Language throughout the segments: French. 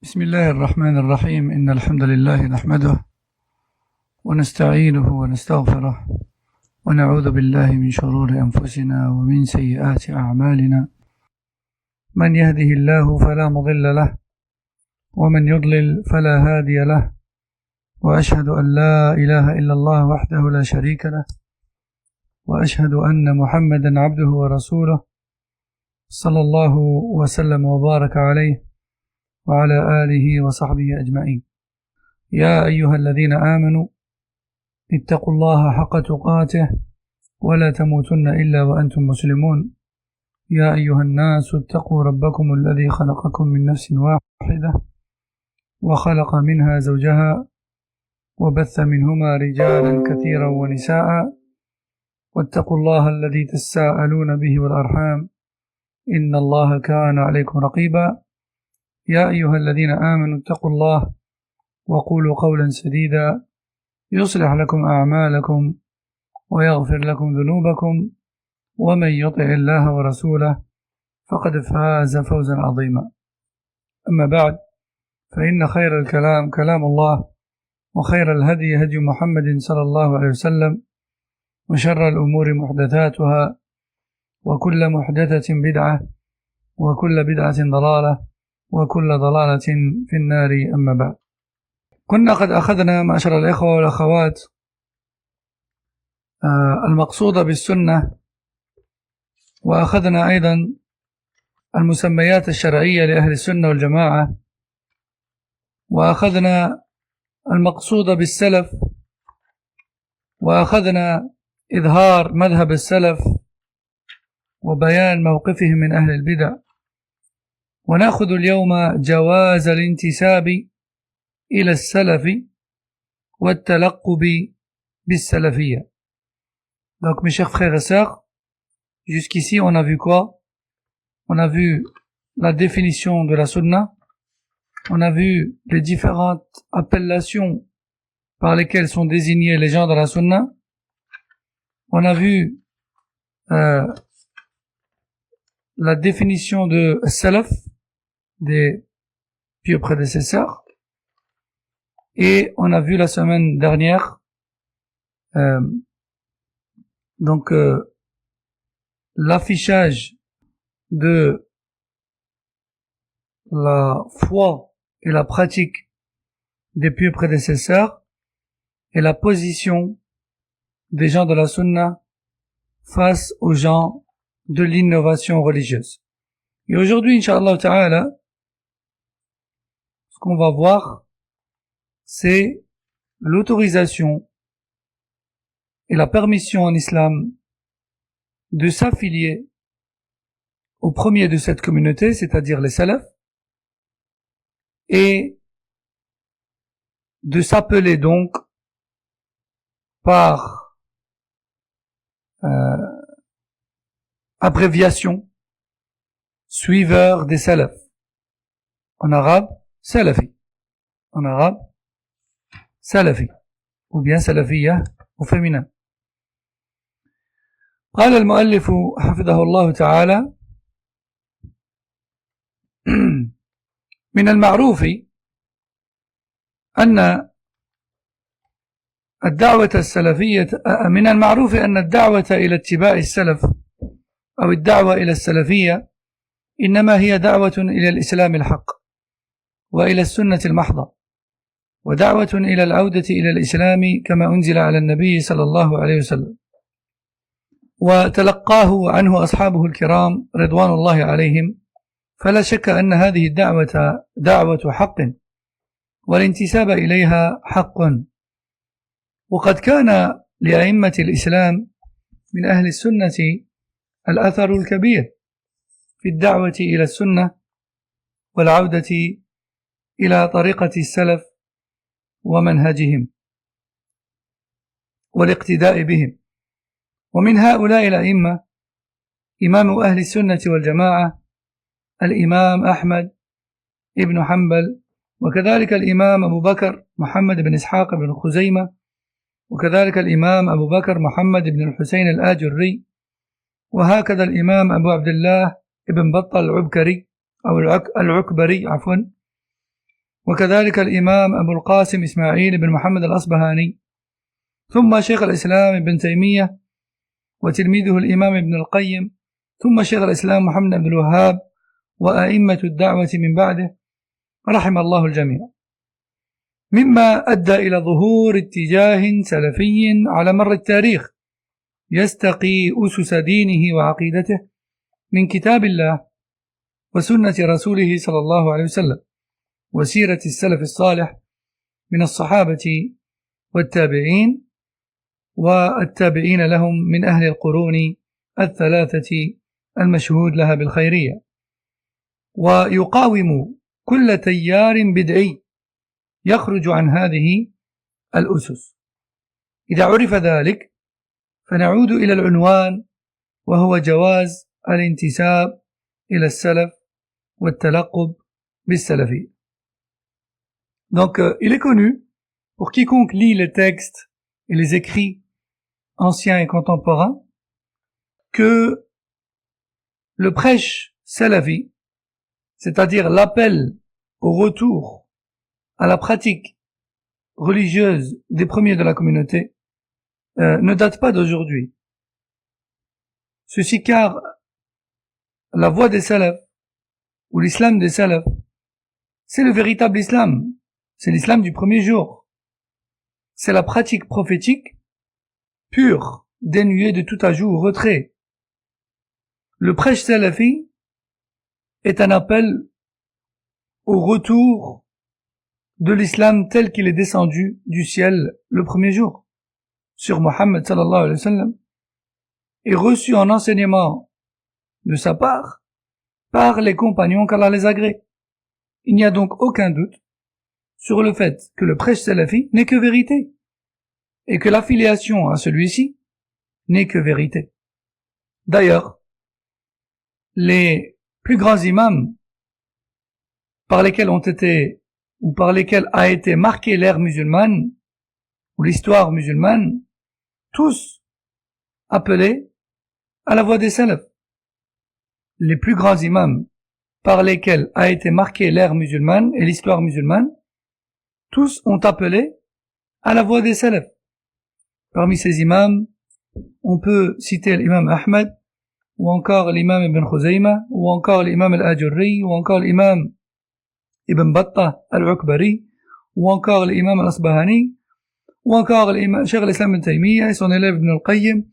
بسم الله الرحمن الرحيم. إن الحمد لله نحمده ونستعينه ونستغفره ونعوذ بالله من شرور أنفسنا ومن سيئات أعمالنا. من يهده الله فلا مضل له ومن يضلل فلا هادي له، وأشهد أن لا إله إلا الله وحده لا شريك له، وأشهد أن محمدا عبده ورسوله صلى الله وسلم وبارك عليه وعلى آله وصحبه أجمعين. يا أيها الذين آمنوا اتقوا الله حق تقاته ولا تموتن إلا وأنتم مسلمون. يا أيها الناس اتقوا ربكم الذي خلقكم من نفس واحدة وخلق منها زوجها وبث منهما رجالا كثيرا ونساء، واتقوا الله الذي تساءلون به والأرحام إن الله كان عليكم رقيبا. يا أيها الذين آمنوا اتقوا الله وقولوا قولا سديدا يصلح لكم أعمالكم ويغفر لكم ذنوبكم، ومن يطع الله ورسوله فقد فاز فوزا عظيما. أما بعد، فإن خير الكلام كلام الله، وخير الهدي هدي محمد صلى الله عليه وسلم، وشر الأمور محدثاتها، وكل محدثة بدعة، وكل بدعة ضلالة، وكل ضلالة في النار. أما بعد، كنا قد أخذنا معشر الإخوة والأخوات المقصود بالسنة، وأخذنا أيضا المسميات الشرعية لأهل السنة والجماعة، وأخذنا المقصود بالسلف، وأخذنا إظهار مذهب السلف وبيان موقفهم من أهل البدع. ونأخذ اليوم جواز الانتساب إلى السلف والتلقب بالسلفية. Donc mes chers frères et sœurs, jusqu'ici on a vu quoi? On a vu la définition de la sunna, on a vu les différentes appellations par lesquelles sont désignés les gens de la sunna, on a vu la définition de salaf, des pieux prédécesseurs, et on a vu la semaine dernière l'affichage de la foi et la pratique des pieux prédécesseurs et la position des gens de la sunna face aux gens de l'innovation religieuse. Et aujourd'hui, Inch'Allah Ta'ala, ce qu'on va voir, c'est l'autorisation et la permission en islam de s'affilier au premier de cette communauté, c'est-à-dire les salafs, et de s'appeler donc par abréviation suiveur des salafs. En arabe, salafi. En arabe, salafi. Ou bien salafiyya au féminin. قال المؤلف حفظه الله تعالى: من المعروف أن الدعوة السلفية من المعروف أن الدعوة إلى اتباع السلف أو الدعوة إلى السلفية إنما هي دعوة إلى الإسلام الحق وإلى السنة المحضة، ودعوة إلى العودة إلى الإسلام كما أنزل على النبي صلى الله عليه وسلم وتلقاه عنه أصحابه الكرام رضوان الله عليهم. فلا شك أن هذه الدعوة دعوة حق، والانتساب إليها حق. وقد كان لأئمة الإسلام من أهل السنة الأثر الكبير في الدعوة إلى السنة والعودة إلى طريقة السلف ومنهجهم والاقتداء بهم. ومن هؤلاء الأئمة إمام أهل السنة والجماعة الإمام أحمد ابن حنبل، وكذلك الإمام أبو بكر محمد بن إسحاق بن خزيمة، وكذلك الإمام أبو بكر محمد بن الحسين الآجري، وهكذا الإمام أبو عبد الله ابن بطة العبكري أو العكبري وكذلك الإمام أبو القاسم إسماعيل بن محمد الأصبهاني، ثم شيخ الإسلام ابن تيمية وتلميذه الإمام ابن القيم، ثم شيخ الإسلام محمد بن الوهاب وأئمة الدعوة من بعده رحم الله الجميع، مما أدى إلى ظهور اتجاه سلفي على مر التاريخ يستقي أسس دينه وعقيدته من كتاب الله وسنة رسوله صلى الله عليه وسلم وسيرة السلف الصالح من الصحابة والتابعين والتابعين لهم من أهل القرون الثلاثة المشهود لها بالخيرية، ويقاوم كل تيار بدعي يخرج عن هذه الأسس. إذا عرف ذلك فنعود إلى العنوان، وهو جواز الانتساب إلى السلف والتلقب بالسلفي. Donc, il est connu, pour quiconque lit les textes et les écrits anciens et contemporains, que le prêche salafi, c'est-à-dire l'appel au retour à la pratique religieuse des premiers de la communauté, ne date pas d'aujourd'hui. Ceci car la voie des salafs, ou l'islam des salafs, c'est le véritable islam. C'est l'islam du premier jour. C'est la pratique prophétique pure, dénuée de tout ajout ou retrait. Le prêche salafi est un appel au retour de l'islam tel qu'il est descendu du ciel le premier jour sur Mohammed sallallahu alayhi wa sallam et reçu en enseignement de sa part par les compagnons qu'Allah les agrée. Il n'y a donc aucun doute sur le fait que le prêche salafi n'est que vérité et que l'affiliation à celui-ci n'est que vérité. D'ailleurs, les plus grands imams par lesquels ont été ou par lesquels a été marquée l'ère musulmane ou l'histoire musulmane, tous appelés à la voie des salafs. Les plus grands imams par lesquels a été marquée l'ère musulmane et l'histoire musulmane, tous ont appelé à la voie des salafs. Parmi ces imams, on peut citer l'imam Ahmed, ou encore l'imam Ibn Khuzayma, ou encore l'imam Al-Ajurri, ou encore l'imam Ibn Battah Al-Ukbari, ou encore l'imam Al-Asbahani, ou encore l'imam Cheikh al-Islam Ibn Taymiyyah et son élève Ibn al-Qayyim,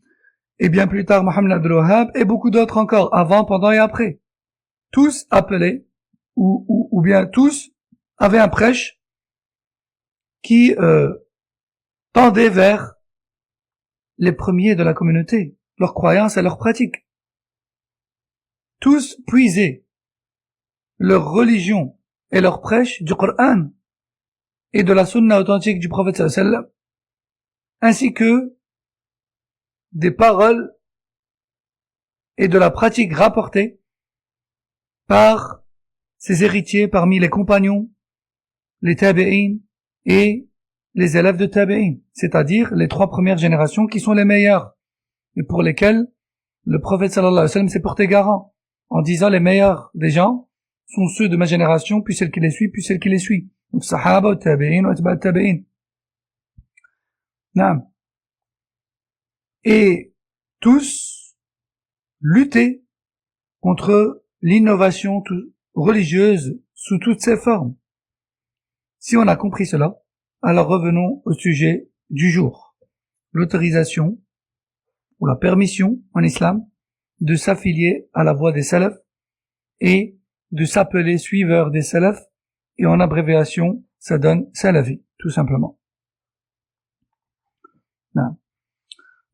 et bien plus tard Mohammed Abdul Wahhab, et beaucoup d'autres encore, avant, pendant et après. Tous appelés, ou bien tous avaient un prêche qui tendait vers les premiers de la communauté, leurs croyances et leurs pratiques. Tous puisaient leur religion et leur prêche du Coran et de la sunna authentique du prophète sallallahu alayhi wa sallam, ainsi que des paroles et de la pratique rapportée par ses héritiers parmi les compagnons, les tabi'in et les élèves de tabi'in, c'est-à-dire les trois premières générations qui sont les meilleures et pour lesquelles le prophète sallallahu alayhi wa sallam s'est porté garant en disant les meilleurs des gens sont ceux de ma génération, puis celle qui les suit, puis celle qui les suit. Donc sahaba, tabi'in, atba' tabi'in. Naam. Et tous luttaient contre l'innovation religieuse sous toutes ses formes. Si on a compris cela, alors revenons au sujet du jour. L'autorisation ou la permission en islam de s'affilier à la voie des salafs et de s'appeler suiveur des salafs, et en abréviation, ça donne salafi, tout simplement. نعم.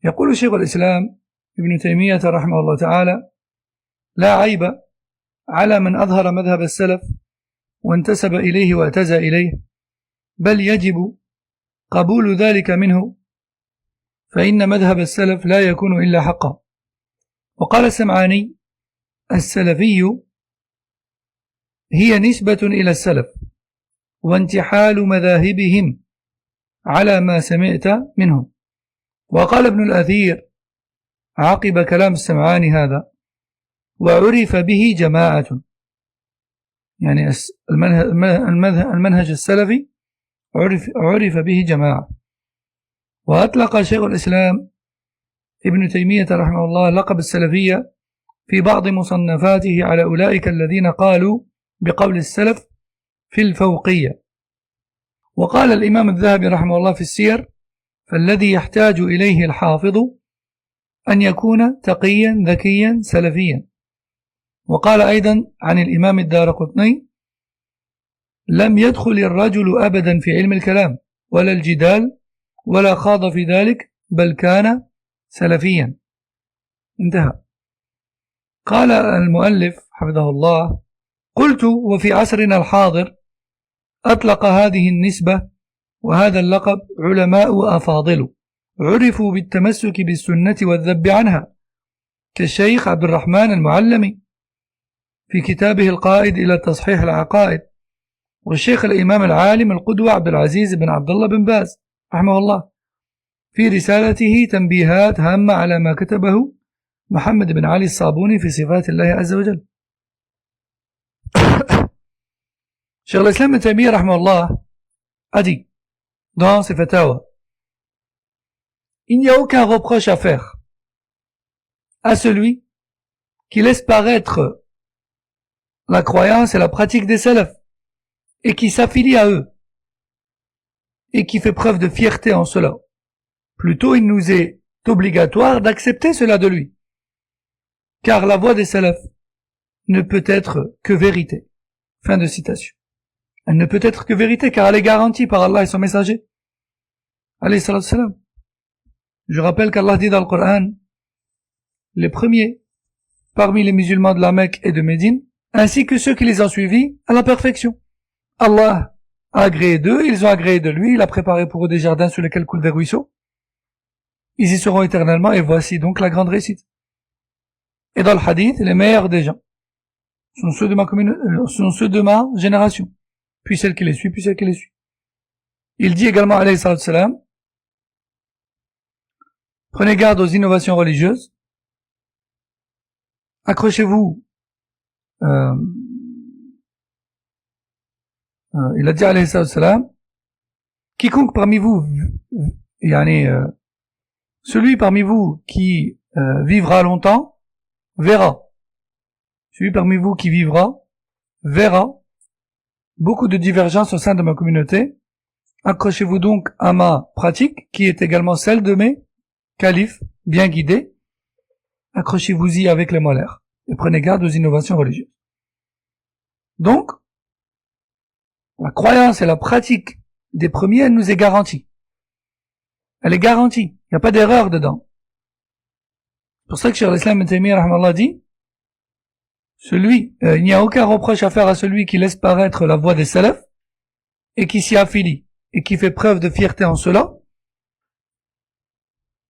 يقول شيخ الإسلام ابن تيمية رحمه الله تعالى: لا عيب على من أظهر مذهب السلف وانتسب إليه واعتزى إليه، بل يجب قبول ذلك منه، فإن مذهب السلف لا يكون إلا حقا. وقال السمعاني: السلفي هي نسبة إلى السلف وانتحال مذاهبهم على ما سمعت منهم. وقال ابن الأثير عقب كلام السمعاني هذا: وعرف به جماعة، يعني المنهج السلفي عرف به جماعة. وأطلق شيخ الإسلام ابن تيمية رحمه الله لقب السلفية في بعض مصنفاته على أولئك الذين قالوا بقول السلف في الفوقية. وقال الإمام الذهبي رحمه الله في السير: فالذي يحتاج إليه الحافظ أن يكون تقيا ذكيا سلفيا. وقال أيضا عن الإمام الدارقطني: لم يدخل الرجل أبدا في علم الكلام ولا الجدال ولا خاض في ذلك، بل كان سلفيا. انتهى. قال المؤلف حفظه الله: قلت: وفي عصرنا الحاضر أطلق هذه النسبة وهذا اللقب علماء أفاضل عرفوا بالتمسك بالسنة والذب عنها، كالشيخ عبد الرحمن المعلمي في كتابه القائد إلى تصحيح العقائد، والشيخ الإمام العالم القدوة عبد العزيز بن عبد الله بن باز رحمه الله في رسالته تنبيهات هامة على ما كتبه محمد بن علي الصابوني في صفات الله عز وجل. Cheikh l'Islam Ibn Taymiyyah rahimahullah a dit dans ses fatawa: il n'y a aucun reproche à faire à celui qui laisse paraître la croyance et la pratique des salafs et qui s'affilie à eux et qui fait preuve de fierté en cela. Plutôt, il nous est obligatoire d'accepter cela de lui, car la voix des salafs ne peut être que vérité. Fin de citation. Elle ne peut être que vérité car elle est garantie par Allah et son messager. Alayhi salatu salam. Je rappelle qu'Allah dit dans le Coran: les premiers parmi les musulmans de la Mecque et de Médine, ainsi que ceux qui les ont suivis à la perfection. Allah a agréé d'eux, ils ont agréé de lui, il a préparé pour eux des jardins sur lesquels coulent des ruisseaux. Ils y seront éternellement, et voici donc la grande réussite. Et dans le hadith, les meilleurs des gens sont ceux de ma génération, puis celle qui les suit, puis celle qui les suit. Il dit également, alayhi salatu salam: prenez garde aux innovations religieuses, accrochez-vous, il a dit alayhi salatu salam: quiconque parmi vous, celui parmi vous qui vivra longtemps, verra. Celui parmi vous qui vivra, verra beaucoup de divergences au sein de ma communauté. Accrochez-vous donc à ma pratique, qui est également celle de mes califes, bien guidés. Accrochez-vous-y avec les molaires, et prenez garde aux innovations religieuses. Donc, la croyance et la pratique des premiers, elle nous est garantie. Elle est garantie. Il n'y a pas d'erreur dedans. C'est pour ça que Cheikh l'Islam Ibn Taymiyyah rahmallah dit: il n'y a aucun reproche à faire à celui qui laisse paraître la voie des salafs et qui s'y affilie et qui fait preuve de fierté en cela,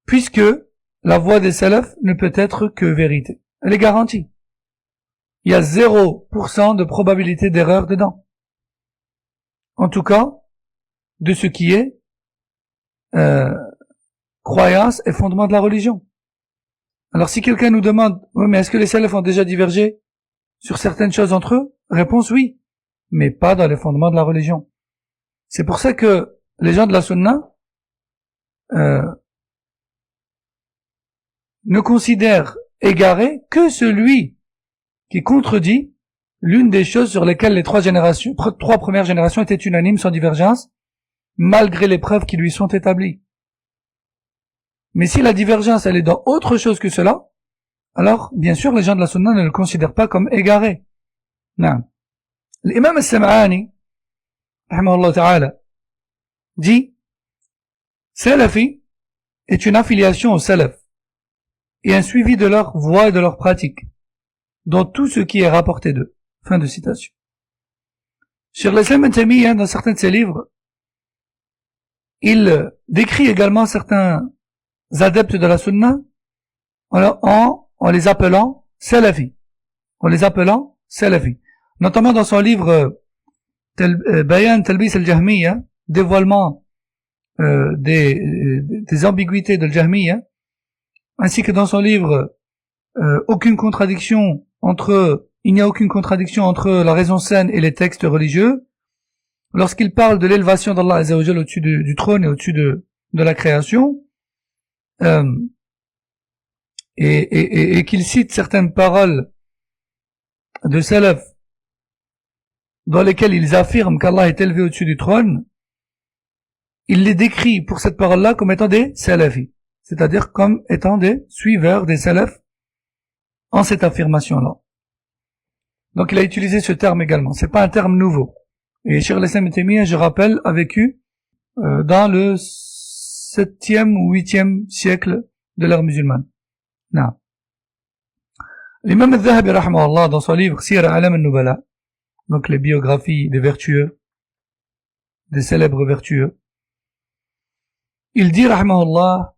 puisque la voie des salafs ne peut être que vérité. Elle est garantie. Il y a 0% de probabilité d'erreur dedans. En tout cas, de ce qui est croyance et fondement de la religion. Alors si quelqu'un nous demande: oui, mais est-ce que les salafs ont déjà divergé sur certaines choses entre eux? Réponse: oui, mais pas dans les fondements de la religion. C'est pour ça que les gens de la sunna ne considèrent égaré que celui qui contredit l'une des choses sur lesquelles les trois premières générations étaient unanimes sans divergence, malgré les preuves qui lui sont établies. Mais si la divergence elle est dans autre chose que cela, alors bien sûr les gens de la sunna ne le considèrent pas comme égaré. Non. L'imam al-Sam'ani rahimahullah ta'ala dit: Salafi est une affiliation au salaf et un suivi de leur voie et de leur pratique dans tout ce qui est rapporté d'eux. Fin de citation. Cheikh l'Islam Ibn Taymiyyah, dans certains de ses livres, il décrit également certains adeptes de la sunna en les appelant salafi. Notamment dans son livre Bayan Talbis al-Jahmiyya, dévoilement des ambiguïtés de al-Jahmiyya, ainsi que dans son livre Aucune contradiction entre il n'y a aucune contradiction entre la raison saine et les textes religieux. Lorsqu'il parle de l'élévation d'Allah Azza wa Jalla au-dessus du trône et au-dessus de la création, et qu'il cite certaines paroles de salaf dans lesquelles ils affirment qu'Allah est élevé au-dessus du trône, il les décrit pour cette parole-là comme étant des salafis, c'est-à-dire comme étant des suiveurs des salafs en cette affirmation-là. Donc il a utilisé ce terme également, c'est pas un terme nouveau. Et Cheikh al-Islam Ibn Taymiyyah, je rappelle, a vécu dans le 7e ou 8e siècle de l'ère musulmane. Non. L'imam al-Dhahabi, rahimahullah, dans son livre Siyar A'lam al-Nubala, donc les biographies des vertueux, des célèbres vertueux, il dit, rahimahullah,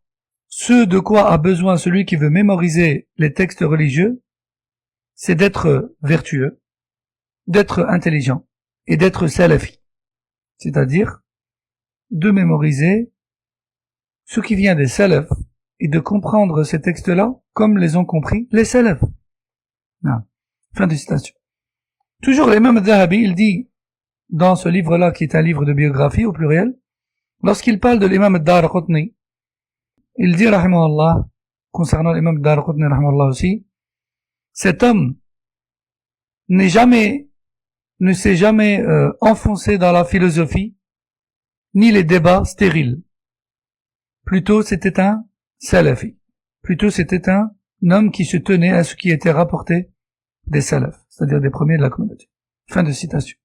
ce de quoi a besoin celui qui veut mémoriser les textes religieux, c'est d'être vertueux, d'être intelligent et d'être salafi, c'est-à-dire de mémoriser ce qui vient des salafs et de comprendre ces textes-là comme les ont compris les salafs. Non. Fin de citation. Toujours l'imam al-Dhahabi, il dit dans ce livre-là qui est un livre de biographie au pluriel, lorsqu'il parle de l'imam al-Daraqutni, il dit, rahimahullah, concernant l'imam al-Daraqutni, rahimahullah aussi, cet homme ne s'est jamais enfoncé dans la philosophie, ni les débats stériles. Plutôt c'était un salafi. Plutôt c'était un homme qui se tenait à ce qui était rapporté des salafs, c'est-à-dire des premiers de la communauté. Fin de citation.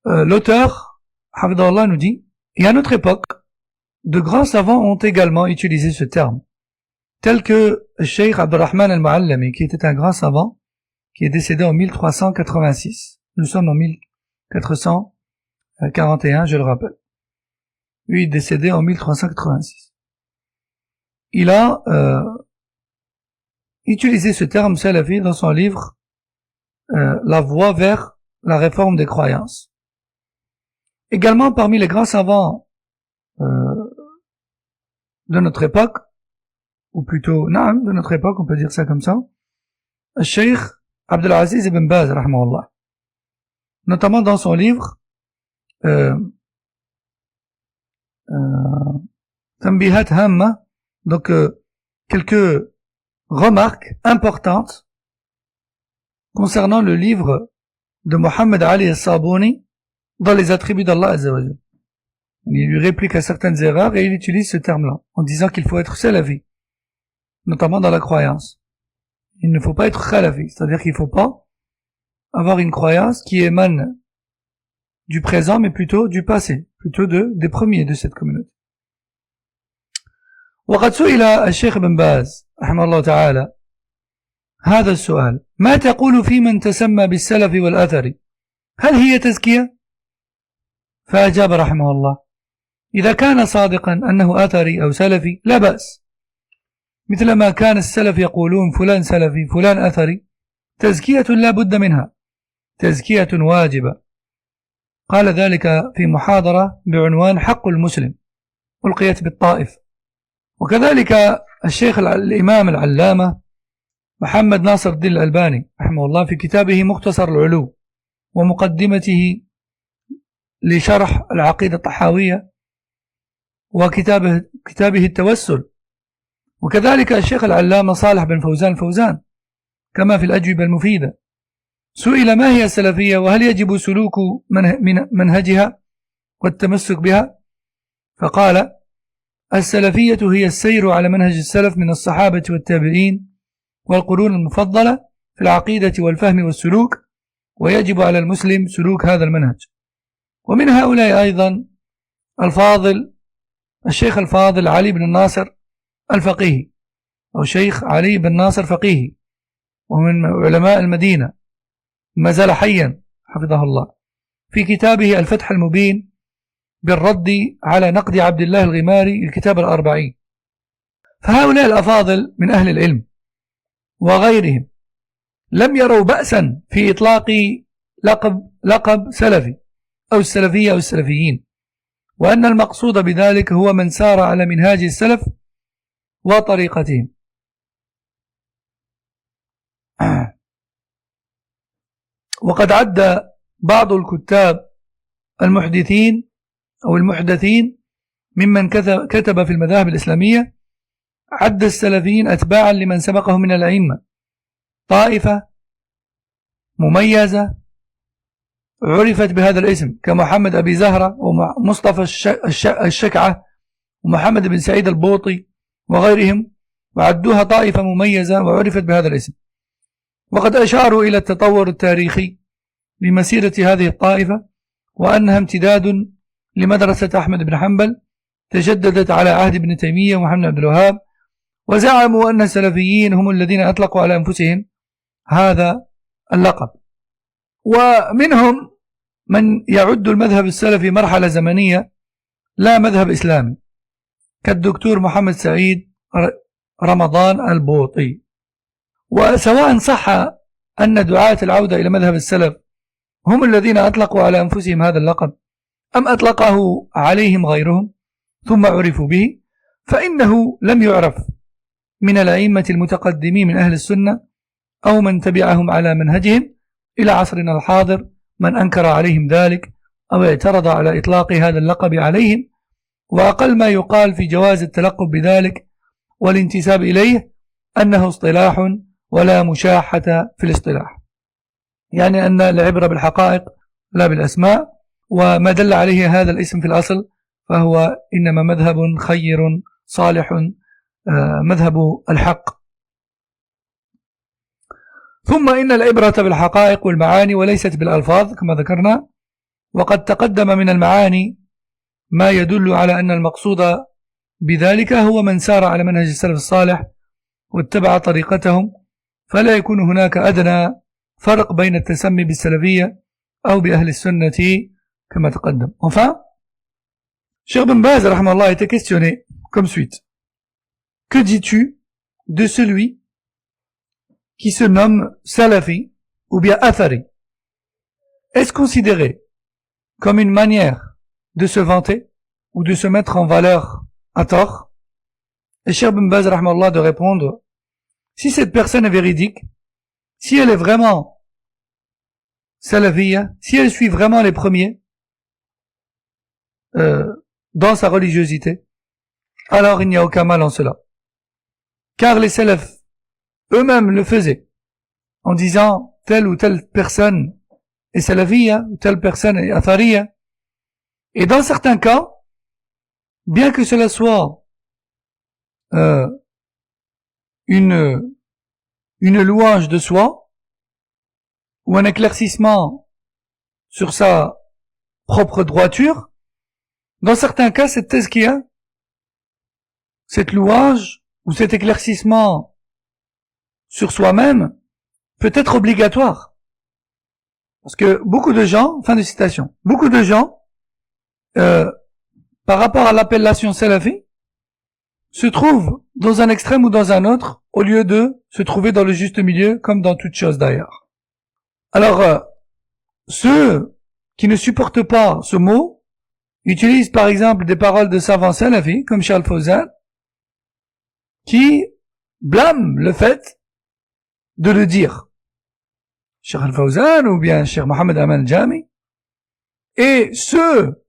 L'auteur, Hafidahullah, nous dit, et à notre époque, de grands savants ont également utilisé ce terme, tel que Cheikh Abdurrahman al-Muallami, qui était un grand savant, qui est décédé en 1386. Nous sommes en 1441, je le rappelle. Lui est décédé en 1386. Il a utilisé ce terme salafi dans son livre La voie vers la réforme des croyances. Également parmi les grands savants de notre époque, ou plutôt de notre époque, on peut dire ça comme ça, Cheikh Abdelaziz ibn Baz, rahmahullah, notamment dans son livre Tanbihat Hamma, donc quelques remarques importantes concernant le livre de Mohammed Ali al-Sabuni dans les attributs d'Allah Azza wa Jalla. Il lui réplique à certaines erreurs et il utilise ce terme-là en disant qu'il faut être salafi, notamment dans la croyance. Il ne faut pas être khalafi, c'est-à-dire qu'il ne faut pas avoir une croyance qui émane du présent, mais plutôt du passé, plutôt des premiers de cette communauté. وقد سئل الشيخ بن باز رحمه الله تعالى هذا السؤال: ما تقول في من تسمى بالسلف والأثر؟ هل هي تزكية؟ فأجاب رحمه الله: إذا كان صادقا أنه أثري أو سلفي لا بأس، مثلما كان السلف يقولون فلان سلفي فلان أثري، تزكية لا بد منها، تزكية واجبة. قال ذلك في محاضرة بعنوان حق المسلم ألقيت بالطائف. وكذلك الشيخ الإمام العلامة محمد ناصر الدين الألباني رحمه الله في كتابه مختصر العلو ومقدمته لشرح العقيدة الطحاوية وكتابه التوسل، وكذلك الشيخ العلامة صالح بن فوزان الفوزان كما في الأجوبة المفيدة، سئل ما هي السلفية وهل يجب سلوك منهجها والتمسك بها؟ فقال: السلفية هي السير على منهج السلف من الصحابة والتابعين والقرون المفضلة في العقيدة والفهم والسلوك، ويجب على المسلم سلوك هذا المنهج. ومن هؤلاء أيضا الشيخ الفاضل علي بن الناصر الفقيهي، أو شيخ علي بن ناصر فقيهي، ومن علماء المدينة، ما زال حيا حفظه الله، في كتابه الفتح المبين بالرد على نقد عبد الله الغماري الكتاب الأربعين. فهؤلاء الأفاضل من أهل العلم وغيرهم لم يروا بأسا في إطلاق لقب سلفي أو السلفية أو السلفيين، وأن المقصود بذلك هو من سار على منهاج السلف وطريقتهم. وقد عد بعض الكتاب المحدثين أو المحدثين ممن كتب في المذاهب الإسلامية، عد السلفيين أتباعا لمن سبقهم من الأئمة طائفة مميزة عرفت بهذا الاسم كمحمد أبي زهرة ومصطفى الشكعة ومحمد بن سعيد البوطي وغيرهم، وعدوها طائفة مميزة وعرفت بهذا الاسم. وقد أشاروا إلى التطور التاريخي لمسيرة هذه الطائفة، وأنها امتداد لمدرسة أحمد بن حنبل تجددت على عهد ابن تيمية ومحمد بن عبد الوهاب، وزعموا أن السلفيين هم الذين أطلقوا على أنفسهم هذا اللقب. ومنهم من يعد المذهب السلفي مرحلة زمنية لا مذهب إسلامي كالدكتور محمد سعيد رمضان البوطي. وسواء صح أن دعاة العودة إلى مذهب السلف هم الذين أطلقوا على أنفسهم هذا اللقب أم أطلقه عليهم غيرهم ثم عرفوا به، فإنه لم يعرف من الأئمة المتقدمين من أهل السنة أو من تبعهم على منهجهم إلى عصرنا الحاضر من أنكر عليهم ذلك أو اعترض على إطلاق هذا اللقب عليهم. وأقل ما يقال في جواز التلقب بذلك والانتساب إليه أنه اصطلاح ولا مشاحة في الاصطلاح، يعني أن العبرة بالحقائق لا بالأسماء، وما دل عليه هذا الاسم في الأصل فهو إنما مذهب خير صالح، مذهب الحق. ثم إن العبرة بالحقائق والمعاني وليست بالألفاظ كما ذكرنا، وقد تقدم من المعاني ما يدل على أن المقصود بذلك هو من سار على منهج السلف الصالح واتبع طريقتهم، فلا يكون هناك أدنى فرق بين التسمي بالسلفية أو بأهل السنة كما تقدم. Enfin, Cheikh Ben Baz rahimahullah a été questionné comme suite: que dis-tu de celui qui se nomme Salafi ou bien Athari? Est-ce considéré comme une manière de se vanter ou de se mettre en valeur à tort? Et Cheikh Ben Baz rahimahullah de répondre: si cette personne est véridique, si elle est vraiment salafiyya, si elle suit vraiment les premiers dans sa religiosité, alors il n'y a aucun mal en cela. Car les salafs eux-mêmes le faisaient en disant telle ou telle personne est salafiyya ou telle personne est athariyya. Et dans certains cas, bien que cela soit une louange de soi ou un éclaircissement sur sa propre droiture, dans certains cas, cette tazkiya, cette louange ou cet éclaircissement sur soi-même peut être obligatoire. Parce que beaucoup de gens, fin de citation, beaucoup de gens, par rapport à l'appellation salafi, se trouvent dans un extrême ou dans un autre, au lieu de se trouver dans le juste milieu, comme dans toute chose d'ailleurs. Alors, ceux qui ne supportent pas ce mot utilisent par exemple des paroles de savants salafis, comme Cheikh Al-Fawzan, qui blâment le fait de le dire. Cheikh Al-Fawzan ou bien Cheikh Mohammed Aman Al-Jami. Et ceux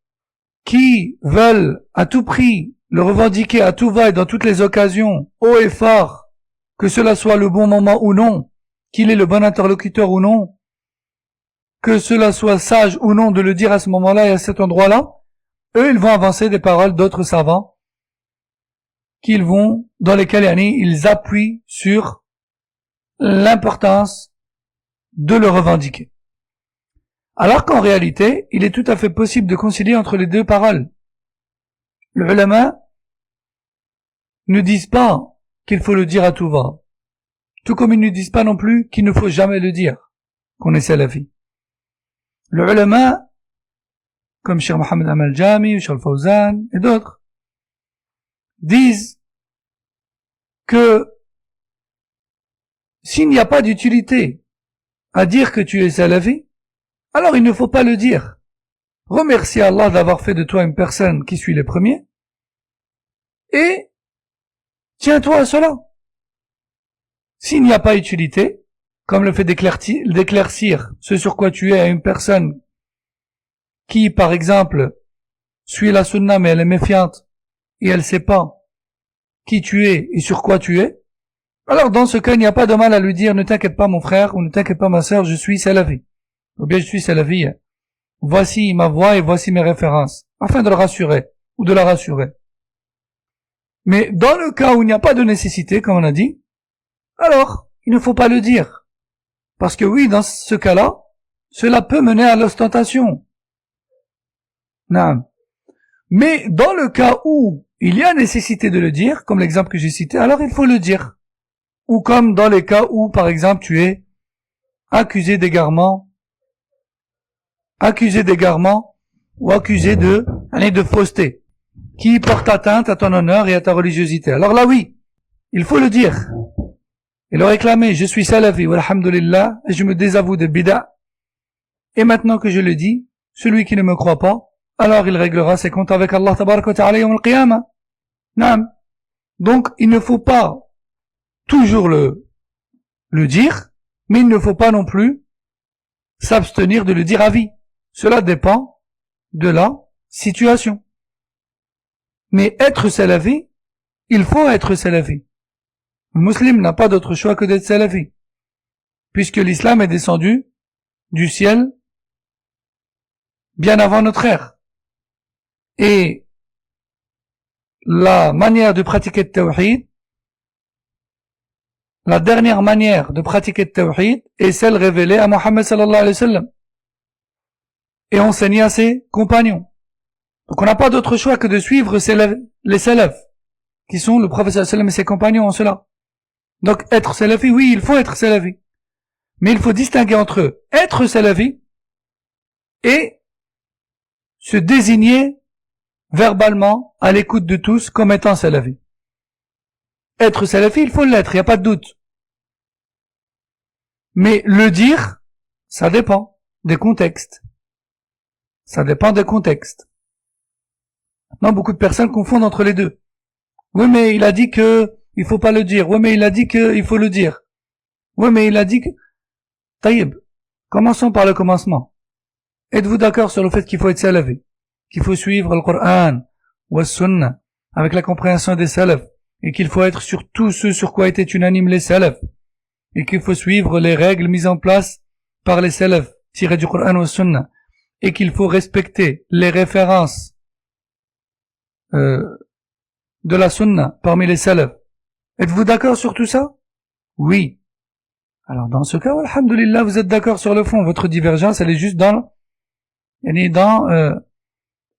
qui veulent à tout prix le revendiquer à tout va et dans toutes les occasions, haut et fort, que cela soit le bon moment ou non, qu'il est le bon interlocuteur ou non, que cela soit sage ou non de le dire à ce moment-là et à cet endroit-là, eux, ils vont avancer des paroles d'autres savants dans lesquels ils appuient sur l'importance de le revendiquer. Alors qu'en réalité, il est tout à fait possible de concilier entre les deux paroles. Les ulama ne disent pas qu'il faut le dire à tout va, tout comme ils ne disent pas non plus qu'il ne faut jamais le dire, qu'on est salafi. Les ulama, comme Cheikh Mohammed Aman Al-Jami, Cheikh Al-Fawzan et d'autres, disent que s'il n'y a pas d'utilité à dire que tu es salafi, alors il ne faut pas le dire. Remercie Allah d'avoir fait de toi une personne qui suit les premiers et tiens-toi à cela. S'il n'y a pas d'utilité, comme le fait d'éclaircir ce sur quoi tu es à une personne qui, par exemple, suit la sunna mais elle est méfiante et elle sait pas qui tu es et sur quoi tu es, alors dans ce cas, il n'y a pas de mal à lui dire ne t'inquiète pas mon frère ou ne t'inquiète pas ma sœur, je suis salafi. Ou bien je suis salafi. Voici ma voix et voici mes références, afin de le rassurer ou de la rassurer. Mais dans le cas où il n'y a pas de nécessité, comme on a dit, alors il ne faut pas le dire. Parce que oui, dans ce cas-là, cela peut mener à l'ostentation. Non. Mais dans le cas où il y a nécessité de le dire, comme l'exemple que j'ai cité, alors il faut le dire. Ou comme dans les cas où, par exemple, tu es accusé d'égarement ou accusé de fausseté, qui porte atteinte à ton honneur et à ta religiosité. Alors là, oui, il faut le dire. Et le réclamer, je suis salafi, walhamdulillah, et je me désavoue de bid'a. Et maintenant que je le dis, celui qui ne me croit pas, alors il réglera ses comptes avec Allah tabaraka wa ta'ala yawm al-qiyamah. Naam. Donc, il ne faut pas toujours le dire, mais il ne faut pas non plus s'abstenir de le dire à vie. Cela dépend de la situation. Mais être salafi, il faut être salafi. Le musulman n'a pas d'autre choix que d'être salafi, puisque l'islam est descendu du ciel bien avant notre ère. Et la manière de pratiquer le tawhid, la dernière manière de pratiquer le tawhid est celle révélée à Mohammed sallallahu alayhi wa sallam et enseignée à ses compagnons. Donc on n'a pas d'autre choix que de suivre les salafs, qui sont le prophète sallallahu alayhi wa sallam et ses compagnons en cela. Donc être salafi, oui, il faut être salafi. Mais il faut distinguer entre être salafi et se désigner verbalement à l'écoute de tous comme étant salafi. Être salafi, il faut l'être, il n'y a pas de doute. Mais le dire, ça dépend des contextes. Ça dépend des contextes. Non, beaucoup de personnes confondent entre les deux. Oui, mais il a dit que il faut pas le dire. Oui, mais il a dit que il faut le dire. Oui, mais il a dit que... Taïb, commençons par le commencement. Êtes-vous d'accord sur le fait qu'il faut être salafi, qu'il faut suivre le Coran ou le Sunna avec la compréhension des salafs, et qu'il faut être sur tout ce sur quoi étaient unanimes les salafs, et qu'il faut suivre les règles mises en place par les salafs tirées du Coran ou du Sunna, et qu'il faut respecter les références de la Sunna parmi les salafs. Êtes-vous d'accord sur tout ça? Oui. Alors dans ce cas, alhamdulillah, vous êtes d'accord sur le fond. Votre divergence, elle est juste dans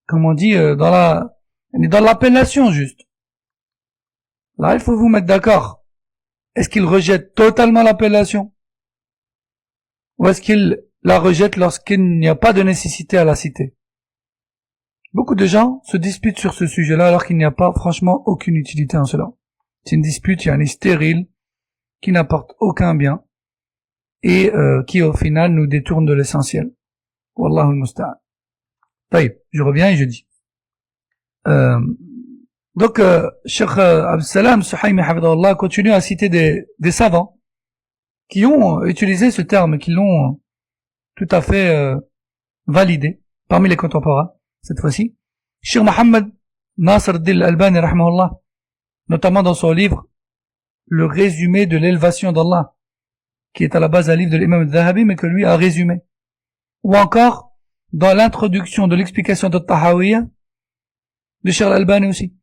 comment on dit, dans l'appellation juste. Là, il faut vous mettre d'accord. Est-ce qu'il rejette totalement l'appellation? Ou est-ce qu'il la rejette lorsqu'il n'y a pas de nécessité à la citer? Beaucoup de gens se disputent sur ce sujet-là alors qu'il n'y a pas franchement aucune utilité en cela. C'est une dispute, il y a un stérile, qui n'apporte aucun bien et qui au final nous détourne de l'essentiel. Wallahu al-musta'an. Taïb, je reviens et je dis. Donc, Cheikh Abdeslam Suhaimi Hafidahullah continue à citer des savants qui ont utilisé ce terme, qui l'ont tout à fait validé parmi les contemporains, cette fois-ci. Cheikh Mohammed Nasr ad-Din al-Albani rahimahullah, notamment dans son livre Le résumé de l'élévation d'Allah, qui est à la base un livre de l'imam al-Dhahabi, mais que lui a résumé. Ou encore, dans l'introduction de l'explication de Tahawiyya, de Cheikh al-Albani aussi.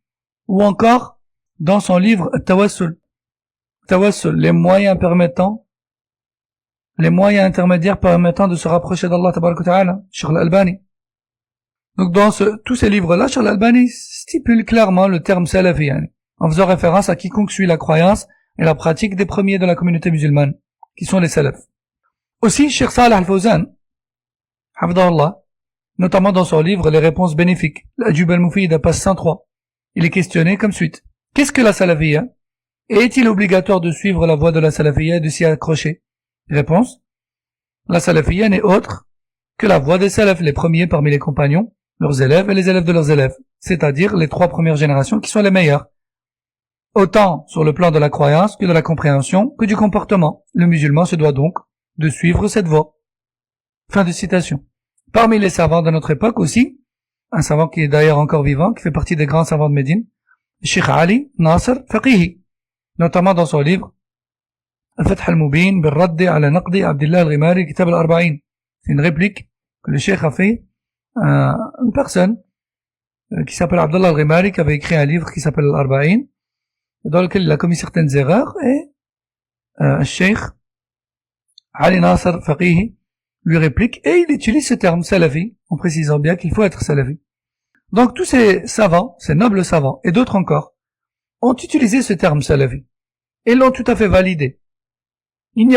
Ou encore, dans son livre Tawassul. Tawassul, les moyens intermédiaires permettant de se rapprocher d'Allah tabaraka wa ta'ala, Cheikh al-Albani. Donc dans tous ces livres-là, Cheikh al-Albani stipule clairement le terme salafi, en faisant référence à quiconque suit la croyance et la pratique des premiers de la communauté musulmane, qui sont les salafs. Aussi, Cheikh Salih al-Fawzan, hafidahullah, notamment dans son livre Les réponses bénéfiques, l'Ajub al-Mufid, page 103, il est questionné comme suite. Qu'est-ce que la salafiyya? Et est-il obligatoire de suivre la voie de la salafiyya et de s'y accrocher? Réponse. La salafiyya n'est autre que la voie des salafs, les premiers parmi les compagnons, leurs élèves et les élèves de leurs élèves, c'est-à-dire les 3 premières générations qui sont les meilleures. autant sur le plan de la croyance que de la compréhension que du comportement. Le musulman se doit donc de suivre cette voie. Fin de citation. Parmi les savants de notre époque aussi, un savant qui est d'ailleurs encore vivant, qui fait partie des grands savants de Médine, Cheikh Ali Nasr Faqihi, notamment dans son livre Al-Fath al-Mubin bil-Raddi ala Naqdi Abdillah al-Ghimari Kitab al-Arba'in. C'est une réplique que le Cheikh a fait à une personne qui s'appelle Abdullah al-Ghimari, qui avait écrit un livre qui s'appelle Al-Arba'in, dans lequel il a commis certaines erreurs, et le Cheikh Ali Nasr Faqihi lui réplique, et il utilise ce terme salafi, en précisant bien qu'il faut être salafi. Donc tous ces savants, ces nobles savants, et d'autres encore, ont utilisé ce terme salafi, et l'ont tout à fait validé. Il n'y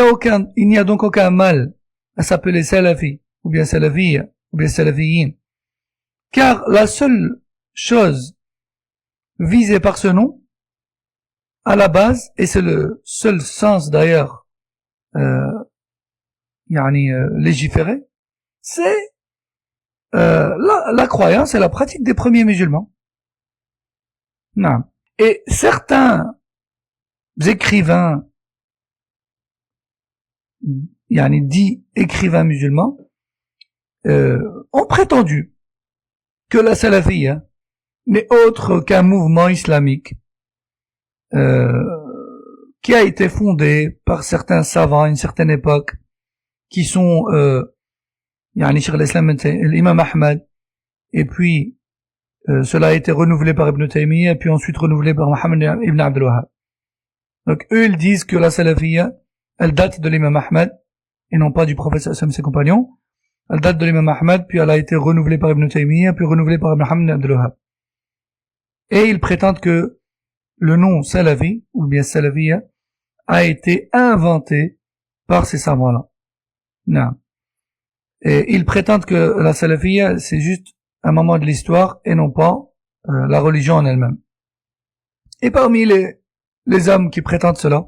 a donc aucun mal à s'appeler salafi, ou bien salafiyya, ou bien salafiyin, car la seule chose visée par ce nom, à la base, et c'est le seul sens d'ailleurs, légiféré, c'est la croyance et la pratique des premiers musulmans. Non. Et certains écrivains, dits écrivains musulmans, ont prétendu que la salafiyya n'est autre qu'un mouvement islamique qui a été fondé par certains savants à une certaine époque, qui sont Cheikh al-Islam l'imam Ahmad, et puis cela a été renouvelé par Ibn Taymiyyah, et puis ensuite renouvelé par Muhammad ibn Abdul Wahhab. Donc eux, ils disent que la salafiyya, elle date de l'imam Ahmad, et non pas du prophète sallallahu alayhi wa sallam et ses compagnons. Elle date de l'imam Ahmad, puis elle a été renouvelée par Ibn Taymiyyah, puis renouvelée par Muhammad ibn Abdul Wahhab. Et ils prétendent que le nom salafi, ou bien salafiyya, a été inventé par ces savants-là. Non. Et ils prétendent que la salafiyya, c'est juste un moment de l'histoire et non pas la religion en elle-même. Et parmi les hommes qui prétendent cela,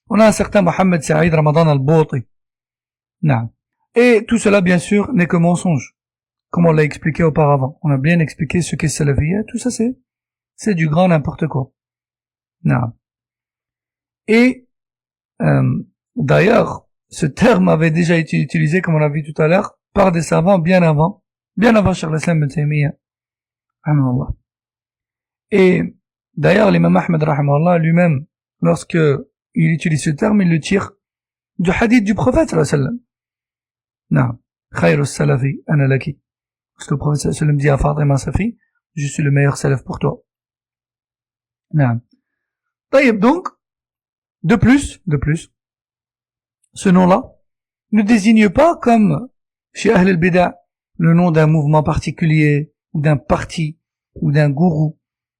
on a un certain Mohammed Saïd Ramadan al-Bouti. Non. Et tout cela, bien sûr, n'est que mensonge, comme on l'a expliqué auparavant. On a bien expliqué ce qu'est salafiyya. Tout ça, c'est du grand n'importe quoi. Non. Et d'ailleurs, ce terme avait déjà été utilisé, comme on l'a vu tout à l'heure, par des savants bien avant Cheikh al-Islam ibn Taymiyyah. Et d'ailleurs, l'imam Ahmed rahimahullah lui-même, lorsque il utilise ce terme, il le tire du hadith du prophète sallallahu alayhi wa sallam. Non. Khayrus salafi ana laki. Parce que le prophète sallallahu alayhi wa sallam dit à Fatima sa fille, je suis le meilleur salaf pour toi. Non. Donc, de plus, ce nom-là ne désigne pas, comme chez Ahl al-Bida', le nom d'un mouvement particulier, ou d'un parti, ou d'un gourou,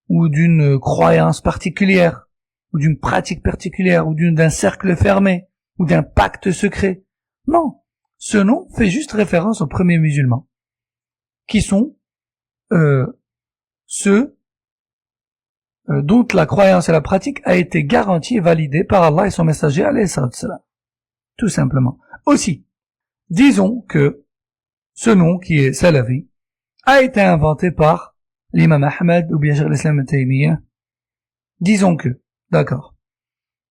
ou d'une croyance particulière, ou d'une pratique particulière, ou d'un cercle fermé, ou d'un pacte secret. Non, ce nom fait juste référence aux premiers musulmans, qui sont ceux dont la croyance et la pratique a été garantie et validée par Allah et son messager, alayhi salam. Tout simplement. Aussi, disons que ce nom, qui est Salafi, a été inventé par l'imam Ahmad ou bien Cheikh al-Islam ibn Taymiyyah. Disons que, d'accord.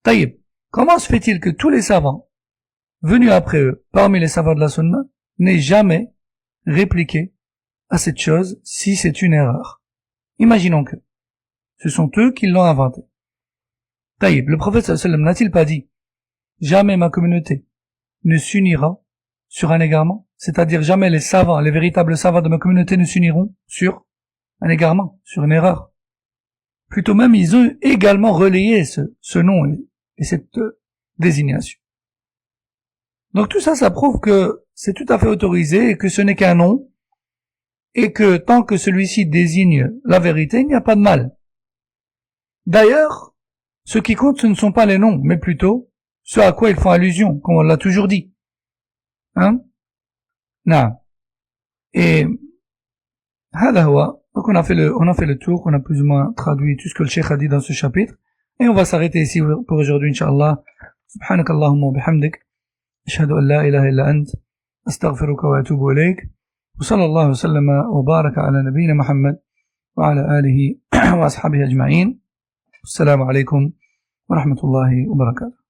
Taïb, comment se fait-il que tous les savants venus après eux, parmi les savants de la Sunna, n'aient jamais répliqué à cette chose si c'est une erreur? Imaginons que ce sont eux qui l'ont inventé. Taïb, le prophète sallallahu alayhi wa sallam n'a-t-il pas dit jamais ma communauté ne s'unira sur un égarement, c'est-à-dire jamais les savants, les véritables savants de ma communauté ne s'uniront sur un égarement, sur une erreur. Plutôt même, ils ont également relayé ce nom et cette désignation. Donc tout ça, ça prouve que c'est tout à fait autorisé et que ce n'est qu'un nom et que tant que celui-ci désigne la vérité, il n'y a pas de mal. D'ailleurs, ce qui compte, ce ne sont pas les noms, mais plutôt ce à quoi ils font allusion, comme on l'a toujours dit. Hein? Non. Et, donc on a fait le tour, on a plus ou moins traduit tout ce que le Cheikh a dit dans ce chapitre, et on va s'arrêter ici pour aujourd'hui, Inch'Allah. Subhanak Allahumma wa bihamdik. Ashhadu an la ilaha illa ant. Astaghfiruka wa atubu ilayk. Wa sallallahu wa sallama wa baraka ala nabiyyina Muhammad wa ala alihi wa ashabihi ajma'in. السلام عليكم ورحمة الله وبركاته.